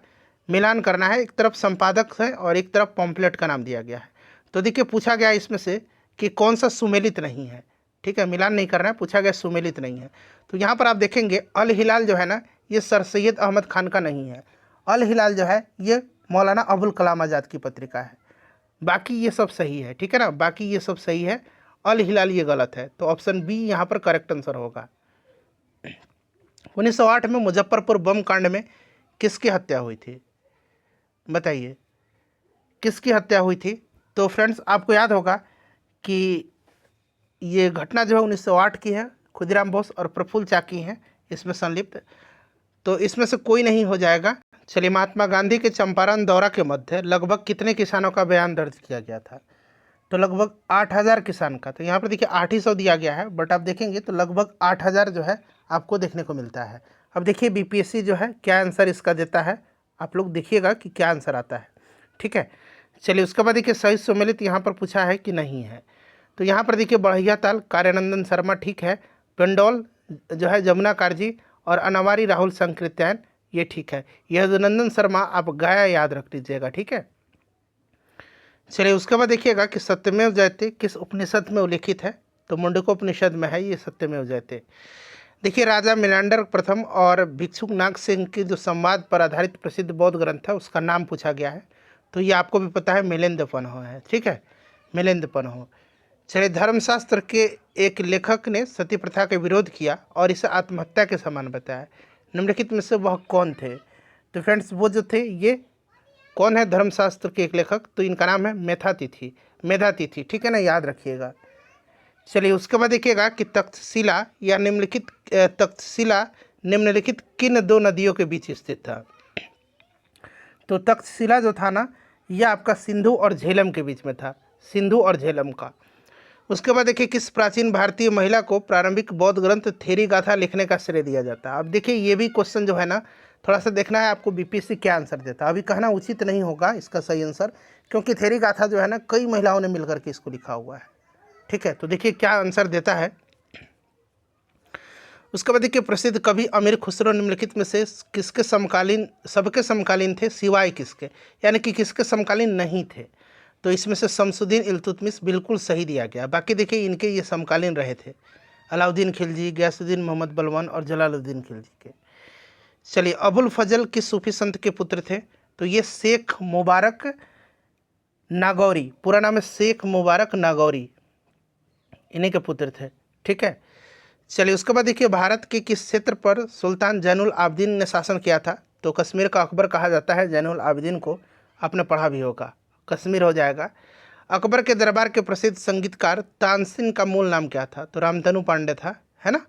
मिलान करना है, एक तरफ संपादक है और एक तरफ पॉम्पलेट का नाम दिया गया है। तो देखिए पूछा गया इसमें से कि कौन सा सुमेलित नहीं है, ठीक है, मिलान नहीं करना है, पूछा गया सुमेलित नहीं है। तो यहाँ पर आप देखेंगे अल हिलाल जो है ना, ये सर सैयद अहमद खान का नहीं है। अल हिलाल जो है ये मौलाना अबुल कलाम आज़ाद की पत्रिका है। बाकी ये सब सही है, ठीक है ना, बाकी ये सब सही है, अल हिलाल ये गलत है। तो ऑप्शन बी यहाँ पर करेक्ट आंसर होगा। 1908 में मुजफ्फरपुर बम कांड में किसकी हत्या हुई थी? बताइए किसकी हत्या हुई थी? तो फ्रेंड्स आपको याद होगा कि ये घटना जो है 1908 की है, खुदीराम बोस और प्रफुल्ल चाकी हैं इसमें संलिप्त। तो इसमें से कोई नहीं हो जाएगा। चलिए महात्मा गांधी के चंपारण दौरा के मध्य लगभग कितने किसानों का बयान दर्ज किया गया था? तो लगभग 8000 किसान का। तो यहाँ पर देखिए 800 दिया गया है, बट आप देखेंगे तो लगभग 8000 जो है आपको देखने को मिलता है। अब देखिए बीपीएससी जो है क्या आंसर इसका देता है, आप लोग देखिएगा कि क्या आंसर आता है, ठीक है। चलिए उसके बाद देखिए सही सुमेलित यहाँ पर पूछा है कि नहीं है। तो यहाँ पर देखिए बढ़िया ताल कार्यानंदन शर्मा ठीक है, पेंडोल जो है जमुना काटजी और अनावारी राहुल संकृत्यायन ये ठीक है। यह नंदन शर्मा आप गाया याद रख लीजिएगा, ठीक है। चलिए उसके बाद देखिएगा कि सत्यमेव जयते किस उपनिषद में उल्लिखित है, तो मुंडकोपनिषद में है ये सत्यमेव जयते। देखिए राजा मिलांडर प्रथम और भिक्षुक नाग सिंह की जो संवाद पर आधारित प्रसिद्ध बौद्ध ग्रंथ है उसका नाम पूछा गया है, तो ये आपको भी पता है मिलिंदपन्हो है, ठीक है, मिलिंदपन्हो। चलिए धर्मशास्त्र के एक लेखक ने सती प्रथा का विरोध किया और इसे आत्महत्या के समान बताया, निम्नलिखित में से वह कौन थे? तो फ्रेंड्स वो जो थे ये कौन है धर्मशास्त्र के एक लेखक, तो इनका नाम है मेधातिथि, ठीक है ना, याद रखिएगा। चलिए उसके बाद देखिएगा कि तक्षशिला निम्नलिखित किन दो नदियों के बीच स्थित था? तो तक्षशिला जो था ना यह आपका सिंधु और झेलम के बीच में था, सिंधु और झेलम का। उसके बाद देखिए किस प्राचीन भारतीय महिला को प्रारंभिक बौद्ध ग्रंथ थेरी गाथा लिखने का श्रेय दिया जाता है? अब देखिए ये भी क्वेश्चन जो है ना थोड़ा सा देखना है आपको बीपीएससी क्या आंसर देता है। अभी कहना उचित नहीं होगा इसका सही आंसर, क्योंकि थेरी गाथा जो है ना कई महिलाओं ने मिलकर के इसको लिखा हुआ है, ठीक है। तो देखिए क्या आंसर देता है। उसके बाद देखिए प्रसिद्ध कवि अमीर खुसरो निम्नलिखित में से किसके समकालीन, सबके समकालीन थे सिवाय किसके, यानी कि किसके समकालीन नहीं थे? तो इसमें से शमसुद्दीन इल्तुतमिश बिल्कुल सही दिया गया। बाकी देखिए इनके ये समकालीन रहे थे, अलाउद्दीन खिलजी, गयासुद्दीन मोहम्मद बलवान और जलालुद्दीन खिलजी के। चलिए अबुल फजल किस सूफी संत के पुत्र थे? तो ये शेख मुबारक नागौरी, पूरा नाम है शेख मुबारक नागौरी, इन्हीं के पुत्र थे, ठीक है। चलिए उसके बाद देखिए भारत के किस क्षेत्र पर सुल्तान जैनुल आबदीन ने शासन किया था? तो कश्मीर का अकबर कहा जाता है जैनुल आबदीन को, आपने पढ़ा भी होगा, कश्मीर हो जाएगा। अकबर के दरबार के प्रसिद्ध संगीतकार तानसेन का मूल नाम क्या था? तो रामधनु पांडे था, है ना।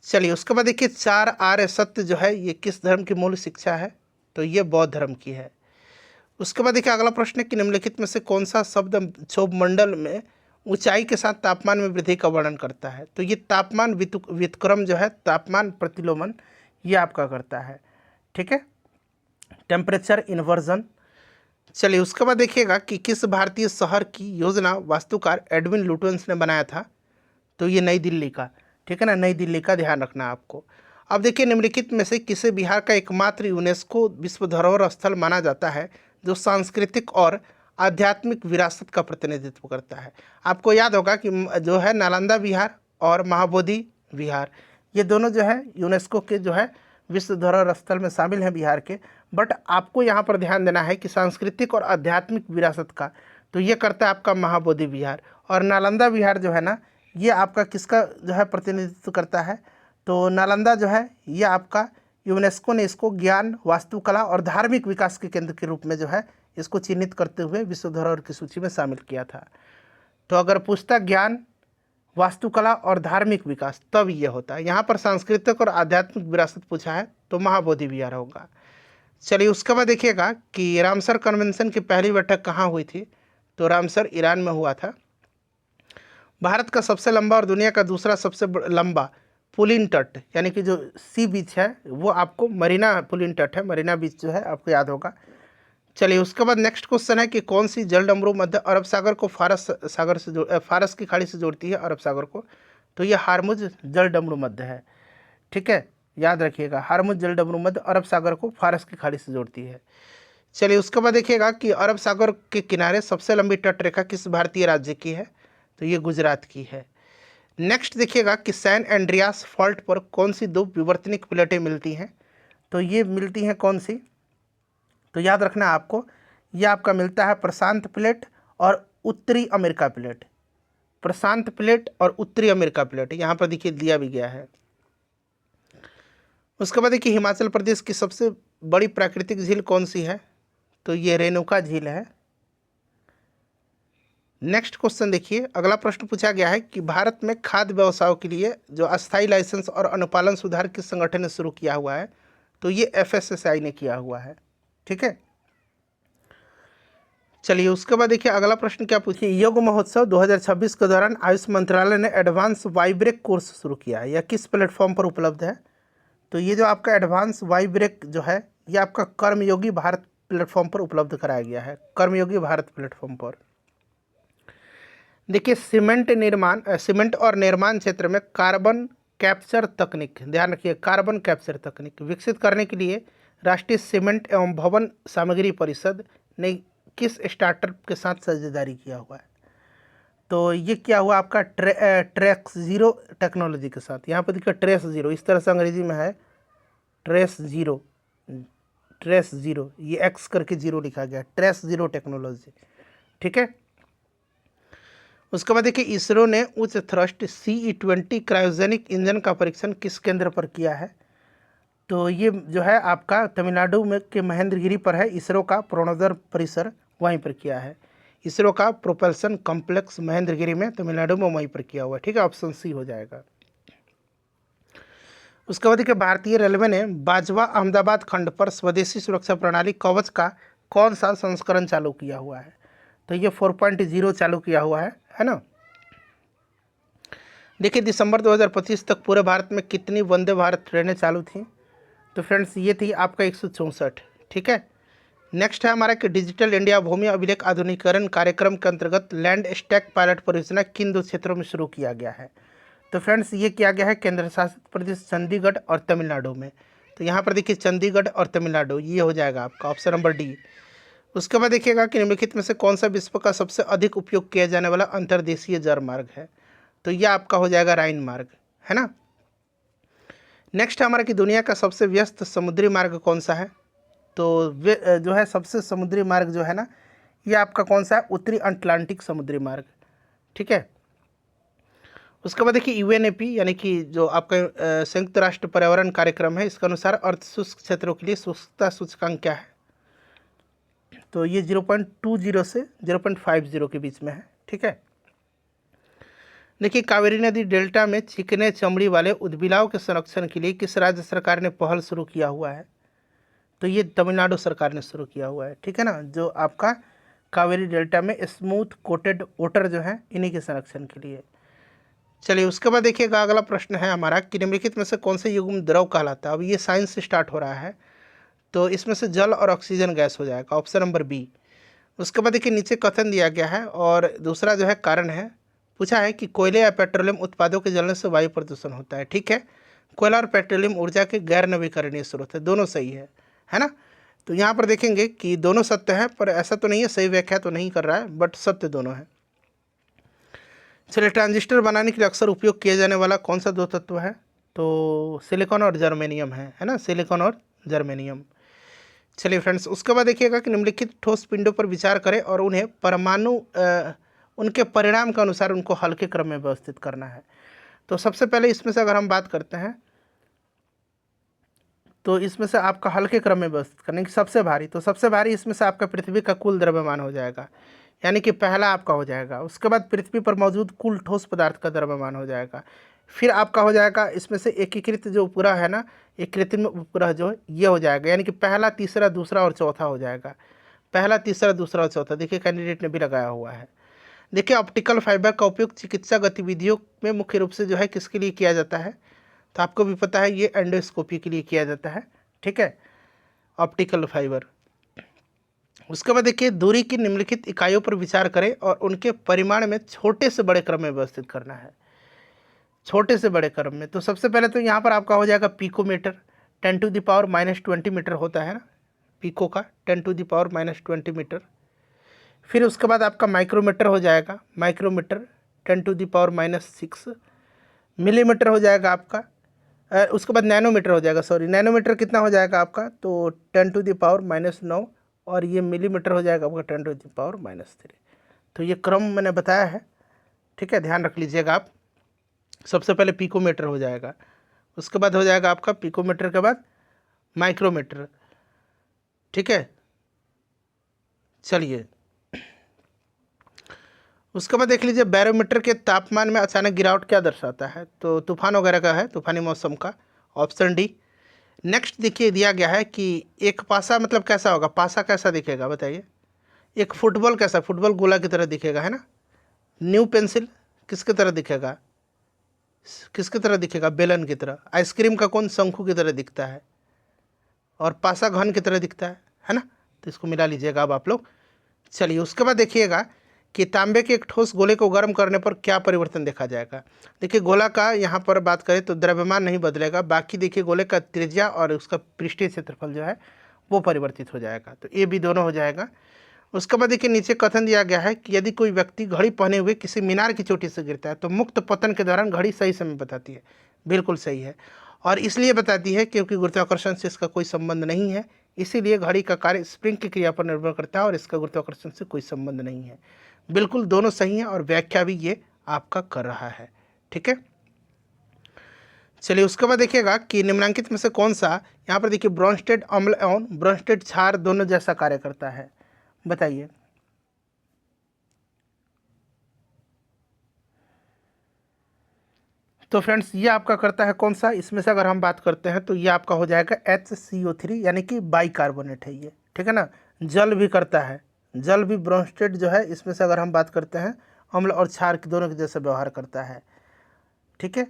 चलिए उसके बाद देखिए 4 आर्य सत्य जो है ये किस धर्म की मूल शिक्षा है? तो ये बौद्ध धर्म की है। उसके बाद देखिए अगला प्रश्न है कि निम्नलिखित में से कौन सा शब्द क्षोभ मंडल में ऊंचाई के साथ तापमान में वृद्धि का वर्णन करता है? तो ये तापमान व्युत्क्रम जो है, तापमान प्रतिलोमन, ये आपका करता है, ठीक है, टेम्परेचर इन्वर्जन। चलिए उसके बाद देखिएगा कि किस भारतीय शहर की योजना वास्तुकार एडविन लुटियंस ने बनाया था? तो ये नई दिल्ली का, ठीक है ना, नई दिल्ली का ध्यान रखना आपको। अब देखिए निम्नलिखित में से किसे बिहार का एकमात्र यूनेस्को विश्व धरोहर स्थल माना जाता है जो सांस्कृतिक और आध्यात्मिक विरासत का प्रतिनिधित्व करता है? आपको याद होगा कि जो है नालंदा विहार और महाबोधि विहार, ये दोनों जो है यूनेस्को के जो है विश्व धरोहर स्थल में शामिल हैं बिहार के। बट आपको यहाँ पर ध्यान देना है कि सांस्कृतिक और आध्यात्मिक विरासत का तो ये करता है आपका महाबोधि विहार, और नालंदा विहार जो है ना ये आपका किसका जो है प्रतिनिधित्व करता है? तो नालंदा जो है ये आपका यूनेस्को ने इसको ज्ञान, वास्तुकला और धार्मिक विकास के केंद्र के रूप में जो है इसको चिन्हित करते हुए विश्व धरोहर की सूची में शामिल किया था। तो अगर पूछता ज्ञान, वास्तुकला और धार्मिक विकास तब ये होता है। यहाँ पर सांस्कृतिक और आध्यात्मिक विरासत पूछा है तो महाबोधि विहार होगा। चलिए उसके बाद देखिएगा कि रामसर कन्वेंशन की पहली बैठक कहाँ हुई थी? तो रामसर ईरान में हुआ था। भारत का सबसे लंबा और दुनिया का दूसरा सबसे लंबा पुलिन तट यानी कि जो सी बीच है वो आपको मरीना पुलिन तट है, मरीना बीच जो है आपको याद होगा। चलिए उसके बाद नेक्स्ट क्वेश्चन है कि कौन सी जलडमरू मध्य अरब सागर को फारस की खाड़ी से जोड़ती है अरब सागर को? तो ये हारमुज जलडमरू मध्य है, ठीक है, याद रखिएगा, हारमुज जलडमरू मध्य अरब सागर को फारस की खाड़ी से जोड़ती है। चलिए उसके बाद देखिएगा कि अरब सागर के किनारे सबसे लंबी तटरेखा किस भारतीय राज्य की है? तो ये गुजरात की है। नेक्स्ट देखिएगा कि सैन एंड्रियास फॉल्ट पर कौन सी 2 विवर्तनिक प्लेटें मिलती हैं? तो ये मिलती हैं कौन सी? तो याद रखना आपको, यह आपका मिलता है प्रशांत प्लेट और उत्तरी अमेरिका प्लेट, प्रशांत प्लेट और उत्तरी अमेरिका प्लेट, यहाँ पर देखिए दिया भी गया है। उसके बाद देखिए हिमाचल प्रदेश की सबसे बड़ी प्राकृतिक झील कौन सी है? तो ये रेणुका झील है। नेक्स्ट क्वेश्चन देखिए, अगला प्रश्न पूछा गया है कि भारत में खाद्य व्यवसायों के लिए जो अस्थायी लाइसेंस और अनुपालन सुधार किस संगठन ने शुरू किया हुआ है? तो ये FSSAI ने किया हुआ है, ठीक है। चलिए उसके बाद देखिए अगला प्रश्न क्या पूछिए, योग महोत्सव 2026 के दौरान आयुष मंत्रालय ने एडवांस वाइब्रेक कोर्स शुरू किया है, यह किस प्लेटफॉर्म पर उपलब्ध है? तो ये जो आपका एडवांस वाइब्रेक जो है ये आपका कर्मयोगी भारत प्लेटफॉर्म पर उपलब्ध कराया गया है, कर्मयोगी भारत प्लेटफॉर्म पर। देखिए सीमेंट और निर्माण क्षेत्र में कार्बन कैप्चर तकनीक, ध्यान रखिए, कार्बन कैप्चर तकनीक विकसित करने के लिए राष्ट्रीय सीमेंट एवं भवन सामग्री परिषद ने किस स्टार्टअप के साथ साझेदारी किया हुआ है? तो ये क्या हुआ आपका ट्रेक्स जीरो टेक्नोलॉजी के साथ। यहाँ पर देखिए ट्रेस जीरो, इस तरह से अंग्रेजी में है ट्रेस जीरो, ये एक्स करके जीरो लिखा गया, ट्रेस जीरो टेक्नोलॉजी, ठीक है। उसके बाद देखिए इसरो ने उच्च थ्रस्ट CE-20 क्रायोजेनिक इंजन का परीक्षण किस केंद्र पर किया है? तो ये जो है आपका तमिलनाडु में के महेंद्रगिरी पर है, इसरो का प्रणोदर परिसर वहीं पर किया है। इसरो का प्रोपल्सन कॉम्प्लेक्स महेंद्रगिरी में तमिलनाडु में वहीं पर किया हुआ है, ठीक है, ऑप्शन सी हो जाएगा। उसके बाद देखिए भारतीय रेलवे ने बाजवा अहमदाबाद खंड पर स्वदेशी सुरक्षा प्रणाली कवच का कौन सा संस्करण चालू किया हुआ है? तो ये 4.0 चालू किया हुआ है ना। देखिए दिसंबर 2025 तक पूरे भारत में कितनी वंदे भारत ट्रेनें चालू थी? तो फ्रेंड्स ये थी आपका 164, ठीक है। नेक्स्ट है हमारा कि डिजिटल इंडिया भूमि अभिलेख आधुनिकीकरण कार्यक्रम के अंतर्गत लैंड स्टैक पायलट परियोजना किन 2 क्षेत्रों में शुरू किया गया है? तो फ्रेंड्स ये किया गया है केंद्र शासित प्रदेश चंडीगढ़ और तमिलनाडु में। तो यहाँ पर देखिए चंडीगढ़ और तमिलनाडु, ये हो जाएगा आपका ऑप्शन नंबर डी। उसके बाद देखिएगा कि निम्नलिखित में से कौन सा विश्व का सबसे अधिक उपयोग किया जाने वाला अंतर्देशीय जलमार्ग है? तो यह आपका हो जाएगा राइन मार्ग, है ना। नेक्स्ट हमारा कि दुनिया का सबसे व्यस्त समुद्री मार्ग कौन सा है? तो जो है सबसे समुद्री मार्ग जो है ना, ये आपका कौन सा है? उत्तरी अटलांटिक समुद्री मार्ग, ठीक है। उसके बाद देखिए UNEP यानी कि जो आपका संयुक्त राष्ट्र पर्यावरण कार्यक्रम है, इसके अनुसार अर्ध शुष्क क्षेत्रों के लिए शुष्कता सूचकांक क्या है? तो ये 0.20 से 0.50 के बीच में है, ठीक है। देखिए कावेरी नदी डेल्टा में चिकने चमड़ी वाले उद्भिलाव के संरक्षण के लिए किस राज्य सरकार ने पहल शुरू किया हुआ है? तो ये तमिलनाडु सरकार ने शुरू किया हुआ है, ठीक है ना। जो आपका कावेरी डेल्टा में स्मूथ कोटेड ओटर जो है, इन्हीं के संरक्षण के लिए। चलिए उसके बाद देखिएगा अगला प्रश्न है हमारा कि निम्नलिखित में से कौन से युग्म द्रव कहलाता है? अब ये साइंस से स्टार्ट हो रहा है, तो इसमें से जल और ऑक्सीजन गैस हो जाएगा, ऑप्शन नंबर बी। उसके बाद देखिए नीचे कथन दिया गया है और दूसरा जो है कारण है, पूछा है कि कोयले या पेट्रोलियम उत्पादों के जलने से वायु प्रदूषण होता है, ठीक है। कोयला और पेट्रोलियम ऊर्जा के गैर नवीकरणीय स्रोत है, दोनों सही है ना। तो यहाँ पर देखेंगे कि दोनों सत्य है, पर ऐसा तो नहीं है, सही व्याख्या तो नहीं कर रहा है, बट सत्य दोनों है। चलिए ट्रांजिस्टर बनाने के लिए अक्सर उपयोग किया जाने वाला कौन सा 2 तत्व है? तो सिलिकॉन और जर्मेनियम है ना, सिलिकॉन और जर्मेनियम। चलिए फ्रेंड्स उसके बाद देखिएगा कि निम्नलिखित ठोस पिंडों पर विचार करें और उन्हें परमाणु उनके परिणाम के अनुसार उनको हल्के क्रम में व्यवस्थित करना है। तो सबसे पहले इसमें से अगर हम बात करते हैं तो इसमें से आपका हल्के क्रम में व्यवस्थित करने की सबसे भारी, तो सबसे भारी इसमें से आपका पृथ्वी का कुल द्रव्यमान हो जाएगा, यानी कि पहला आपका हो जाएगा। उसके बाद पृथ्वी पर मौजूद कुल ठोस पदार्थ का द्रव्यमान हो जाएगा। फिर आपका हो जाएगा इसमें से एकीकृत जो उपग्रह है ना, एक कृत्रिम उपग्रह जो ये हो जाएगा, यानी कि पहला, तीसरा, दूसरा और चौथा हो जाएगा। पहला, तीसरा, दूसरा और चौथा, देखिए कैंडिडेट ने भी लगाया हुआ है। देखिए ऑप्टिकल फाइबर का उपयोग चिकित्सा गतिविधियों में मुख्य रूप से जो है किसके लिए किया जाता है? तो आपको भी पता है ये एंडोस्कोपी के लिए किया जाता है, ठीक है, ऑप्टिकल फाइबर। उसके बाद देखिए दूरी की निम्नलिखित इकाइयों पर विचार करें और उनके परिमाण में छोटे से बड़े क्रम में व्यवस्थित करना है, छोटे से बड़े क्रम में। तो सबसे पहले तो यहाँ पर आपका हो जाएगा पिकोमीटर, 10⁻⁻20 मीटर होता है ना, पिको का 10⁻⁻20 मीटर। फिर उसके बाद आपका माइक्रोमीटर हो जाएगा, माइक्रोमीटर 10⁻⁻6 मिलीमीटर हो जाएगा आपका। उसके बाद नैनोमीटर हो जाएगा, सॉरी नैनोमीटर कितना हो जाएगा आपका? तो 10⁻⁹ और ये मिलीमीटर हो जाएगा आपका 10⁻3। तो ये क्रम मैंने बताया है, ठीक है, ध्यान रख लीजिएगा आप। सबसे पहले पिकोमीटर हो जाएगा, उसके बाद हो जाएगा आपका पिकोमीटर के बाद माइक्रोमीटर, ठीक है। चलिए उसके बाद देख लीजिए बैरोमीटर के तापमान में अचानक गिरावट क्या दर्शाता है? तो तूफान वगैरह का है, तूफानी मौसम का, ऑप्शन डी। नेक्स्ट देखिए दिया गया है कि एक पासा मतलब कैसा होगा? पासा कैसा दिखेगा बताइए? एक फुटबॉल कैसा? फुटबॉल गोला की तरह दिखेगा, है ना। न्यू पेंसिल किसकी तरह दिखेगा? किसकी तरह दिखेगा? बेलन की तरह। आइसक्रीम का कोन शंकु की तरह दिखता है और पासा घन की तरह दिखता है ना। तो इसको मिला लीजिएगा अब आप लोग। चलिए उसके बाद देखिएगा कि तांबे के एक ठोस गोले को गर्म करने पर क्या परिवर्तन देखा जाएगा। देखिए गोला का यहाँ पर बात करें तो द्रव्यमान नहीं बदलेगा, बाकी देखिए गोले का त्रिज्या और उसका पृष्ठीय क्षेत्रफल जो है वो परिवर्तित हो जाएगा। तो ये भी दोनों हो जाएगा। उसके बाद देखिए नीचे कथन दिया गया है कि यदि कोई व्यक्ति घड़ी पहने हुए किसी मीनार की चोटी से गिरता है तो मुक्त पतन के दौरान घड़ी सही समय बताती है। बिल्कुल सही है, और इसलिए बताती है क्योंकि गुरुत्वाकर्षण से इसका कोई संबंध नहीं है, इसीलिए घड़ी का कार्य स्प्रिंग की क्रिया पर निर्भर करता है और इसका गुरुत्वाकर्षण से कोई संबंध नहीं है। बिल्कुल दोनों सही हैं और व्याख्या भी ये आपका कर रहा है। ठीक है, चलिए उसके बाद देखिएगा कि निम्नलिखित में से कौन सा, यहाँ पर देखिए ब्रोंस्टेड अम्ल एवं ब्रोंस्टेड क्षार दोनों जैसा कार्य करता है, बताइए। तो फ्रेंड्स ये आपका करता है कौन सा, इसमें से अगर हम बात करते हैं तो ये आपका हो जाएगा HCO3 यानी कि बाइकार्बोनेट है ये। ठीक है ना, जल भी करता है, जल भी ब्रोंस्टेड जो है इसमें से अगर हम बात करते हैं अम्ल और क्षार के दोनों के जैसे व्यवहार करता है। ठीक है,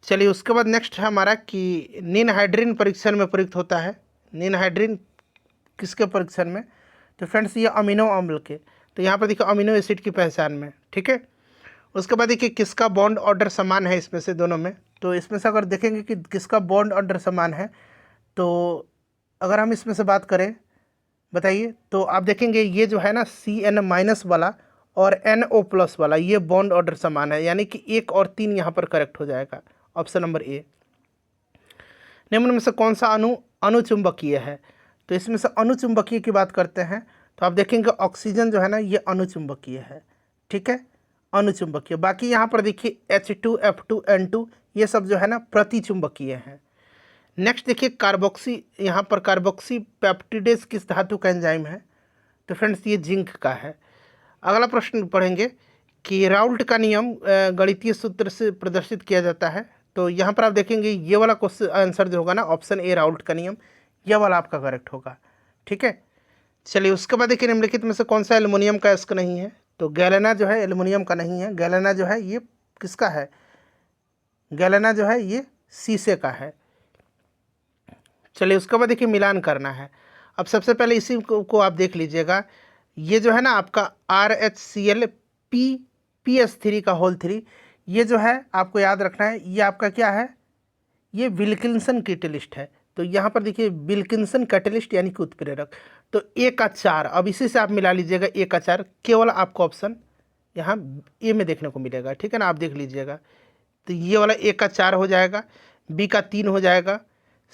चलिए उसके बाद नेक्स्ट है हमारा कि निनहाइड्रीन परीक्षण में प्रयुक्त होता है। निनहाइड्रीन किसके परीक्षण में, तो फ्रेंड्स ये अमीनो अम्ल के, तो यहाँ पर देखिए अमीनो एसिड की पहचान में। ठीक है, उसके बाद देखिए किसका बॉन्ड ऑर्डर समान है इसमें से दोनों में, तो इसमें से अगर देखेंगे कि किसका बॉन्ड ऑर्डर समान है, तो अगर हम इसमें से बात करें बताइए, तो आप देखेंगे ये जो है ना CN- वाला और NO+ वाला ये बॉन्ड ऑर्डर समान है, यानी कि 1 और 3 यहाँ पर करेक्ट हो जाएगा, ऑप्शन नंबर ए। निम्न में से कौन सा अणु अनुचुंबकीय है, तो इसमें से अनुचुंबकीय की बात करते हैं तो आप देखेंगे ऑक्सीजन जो है ना ये अनुचुंबकीय है। ठीक है, अनुचुंबकीय। बाकी यहाँ पर देखिए H2, F2, N2 ये सब जो है ना प्रतिचुंबकीय हैं। नेक्स्ट देखिए कार्बोक्सी, यहाँ पर कार्बोक्सी पेप्टिडेज किस धातु का एंजाइम है, तो फ्रेंड्स ये जिंक का है। अगला प्रश्न पढ़ेंगे कि राउल्ट का नियम गणितीय सूत्र से प्रदर्शित किया जाता है, तो यहाँ पर आप देखेंगे ये वाला क्वेश्चन आंसर जो होगा ना ऑप्शन ए राउल्ट का नियम, यह वाला आपका करेक्ट होगा। ठीक है, चलिए उसके बाद देखिए निम्नलिखित में से कौन सा एल्युमिनियम का अयस्क नहीं है, तो गैलेना जो है एल्युमिनियम का नहीं है, गैलेना जो है ये किसका है, गैलेना जो है ये शीशे का है। चलिए उसके बाद देखिए मिलान करना है। अब सबसे पहले इसी को आप देख लीजिएगा, ये जो है ना आपका RHCl PS3 का होल 3, ये जो है आपको याद रखना है, ये आपका क्या है, ये विल्किंसन कैटेलिस्ट है। तो यहाँ पर देखिए विल्किंसन कैटेलिस्ट यानी कि उत्प्रेरक, तो A का 4, अब इसी से आप मिला लीजिएगा A का 4, केवल आपको ऑप्शन यहाँ ए में देखने को मिलेगा। ठीक है ना, आप देख लीजिएगा, तो ये वाला A का 4 हो जाएगा, B का 3 हो जाएगा,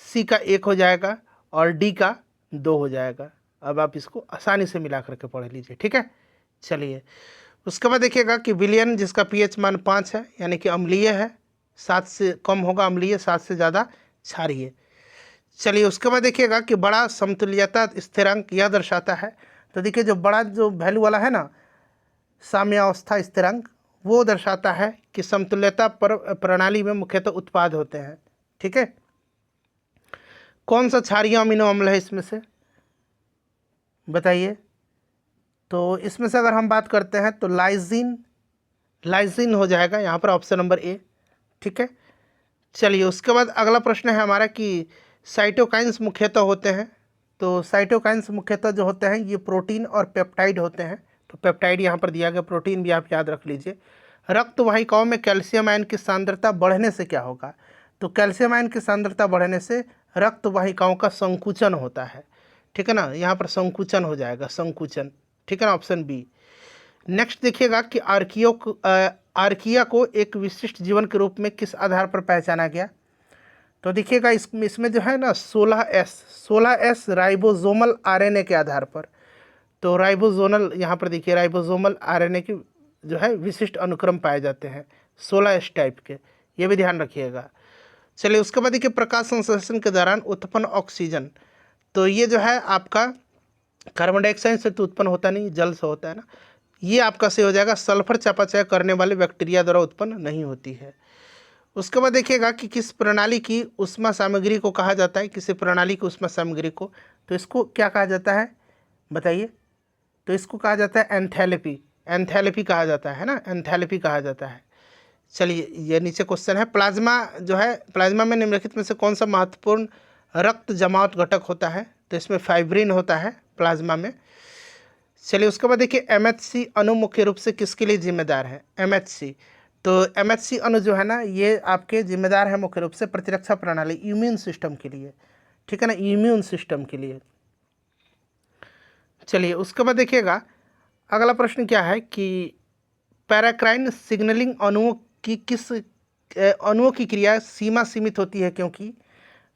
C का 1 हो जाएगा और D का 2 हो जाएगा। अब आप इसको आसानी से मिला करके पढ़ लीजिए। ठीक है, चलिए उसके बाद देखिएगा कि विलियन जिसका pH मान 5 है यानी कि अम्लीय है, 7 से कम होगा अम्लीय, 7 से ज़्यादा क्षारीय। चलिए उसके बाद देखिएगा कि बड़ा समतुल्यता स्थिरांक यह दर्शाता है, तो देखिए जो बड़ा जो वैल्यू वाला है ना साम्यावस्था स्थिरांक, वो दर्शाता है कि समतुल्यता पर प्रणाली में मुख्यतः उत्पाद होते हैं। ठीक है, कौन सा क्षारीय अमीनो अम्ल है इसमें से बताइए, तो इसमें से अगर हम बात करते हैं तो लाइसिन हो जाएगा यहाँ पर ऑप्शन नंबर ए। ठीक है, चलिए उसके बाद अगला प्रश्न है हमारा कि साइटोकाइंस मुख्यतः होते हैं, तो साइटोकाइंस मुख्यतः जो होते हैं ये प्रोटीन और पेप्टाइड होते हैं, तो पेप्टाइड यहाँ पर दिया गया, प्रोटीन भी आप याद रख लीजिए। रक्त वाहिकाओं में कैल्शियम आयन की सांद्रता बढ़ने से क्या होगा, तो कैल्शियम आयन की सांद्रता बढ़ने से रक्त वाहिकाओं का संकुचन होता है। ठीक है ना, यहाँ पर संकुचन हो जाएगा, संकुचन। ठीक है ना, ऑप्शन बी। नेक्स्ट देखिएगा कि आर्किया को एक विशिष्ट जीवन के रूप में किस आधार पर पहचाना गया, तो देखिएगा इसमें जो है ना 16S राइबोसोमल आरएनए के आधार पर, तो राइबोसोमल यहाँ पर देखिए राइबोसोमल आरएनए की जो है विशिष्ट अनुक्रम पाए जाते हैं 16S टाइप के, ये भी ध्यान रखिएगा। चलिए उसके बाद देखिए प्रकाश संश्लेषण के दौरान उत्पन्न ऑक्सीजन, तो ये जो है आपका कार्बन डाइऑक्साइड से तो उत्पन्न होता नहीं, जल से होता है ना, ये आपका से हो जाएगा सल्फर चयापचय करने वाले बैक्टीरिया द्वारा उत्पन्न नहीं होती है। उसके बाद देखिएगा कि किस प्रणाली की ऊष्मा सामग्री को कहा जाता है, किसी प्रणाली की ऊष्मा सामग्री को, तो इसको क्या कहा जाता है बताइए, तो इसको कहा जाता है एंथैल्पी, एंथैल्पी कहा जाता है ना, एंथैल्पी कहा जाता है। चलिए ये नीचे क्वेश्चन है, प्लाज्मा जो है, प्लाज्मा में निम्नलिखित में से कौन सा महत्वपूर्ण रक्त जमावट घटक होता है, तो इसमें फाइब्रिन होता है प्लाज्मा में। चलिए उसके बाद देखिए MHC अणु मुख्य रूप से किसके लिए जिम्मेदार है। MHC, तो MHC अणु जो है ना ये आपके जिम्मेदार है मुख्य रूप से प्रतिरक्षा प्रणाली, इम्यून सिस्टम के लिए, ठीक है ना, इम्यून सिस्टम के लिए। चलिए उसके बाद देखिएगा अगला प्रश्न क्या है कि पैराक्राइन सिग्नलिंग अणुओं की क्रिया सीमा सीमित होती है क्योंकि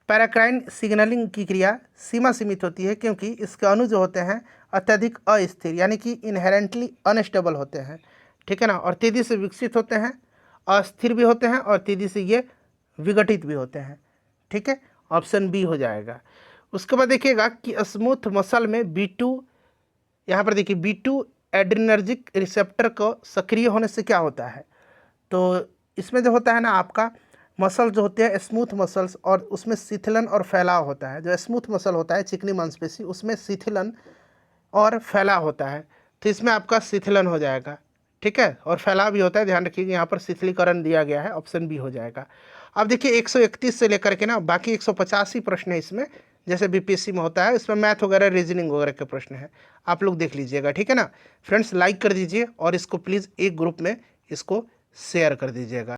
पैराक्राइन सिग्नलिंग की क्रिया सीमा सीमित होती है क्योंकि इसके अणु जो होते हैं अत्यधिक अस्थिर यानी कि इनहेरेंटली अनस्टेबल होते हैं, ठीक है ना, और तेज़ी से विकसित होते हैं, अस्थिर भी होते हैं और तेज़ी से ये विघटित भी होते हैं, ठीक है, ऑप्शन बी हो जाएगा। उसके बाद देखिएगा कि स्मूथ मसल में B2, यहाँ पर देखिए B2 एड्रिनर्जिक रिसेप्टर को सक्रिय होने से क्या होता है, तो इसमें जो होता है ना आपका मसल जो होते हैं स्मूथ मसल्स और उसमें शिथिलन और फैलाव होता है। जो स्मूथ मसल होता है चिकनी मांसपेशी उसमें शिथिलन और फैलाव होता है, तो इसमें आपका शिथिलन हो जाएगा, ठीक है, और फैलाव भी होता है, ध्यान रखिए यहाँ पर शिथिलीकरण दिया गया है, ऑप्शन बी हो जाएगा। अब देखिए 131 से लेकर के ना बाकी 185 प्रश्न है इसमें, जैसे BPSC में होता है, इसमें मैथ वगैरह रीजनिंग वगैरह के प्रश्न है, आप लोग देख लीजिएगा, ठीक है ना। फ्रेंड्स लाइक कर दीजिए और इसको प्लीज़ एक ग्रुप में इसको शेयर कर दीजिएगा।